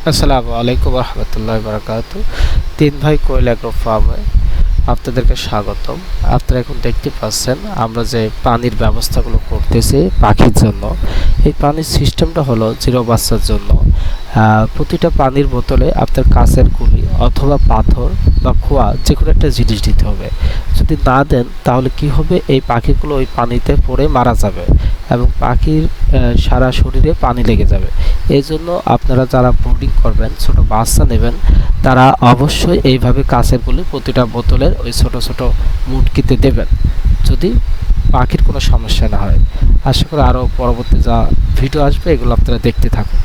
আসসালামু আলাইকুম রহমতুল্লাহি বারাকাতু। তিন ভাই কোয়েল অ্যাগ্রো ফার্মে আপনাদেরকে স্বাগতম। আপনারা এখন দেখতে পাচ্ছেন আমরা যে পানির ব্যবস্থাগুলো করতেছি পাখির জন্য। এই পানির সিস্টেমটা হলো জিরো বাচ্চার জন্য। প্রতিটা পানির বোতলে আপনার কাঁচের গুলি অথবা পাথর বা খোয়া যে কোনো একটা জিনিস দিতে হবে। যদি না দেন তাহলে কি হবে, এই পাখিগুলো ওই পানিতে পড়ে মারা যাবে এবং পাখির সারা শরীরে পানি লেগে যাবে। এই জন্য আপনারা যারা ব্রুডিং করবেন, ছোট বাচ্চা নেবেন, তারা অবশ্যই এইভাবে কাঁচের গুলি প্রতিটা বোতলের ওই ছোট ছোট মুটকিতে দেবেন, যদি পাখির কোনো সমস্যা না হয়। আশা করি আরও পরবর্তী যা ভিডিও আসবে এগুলো আপনারা দেখতে থাকুন।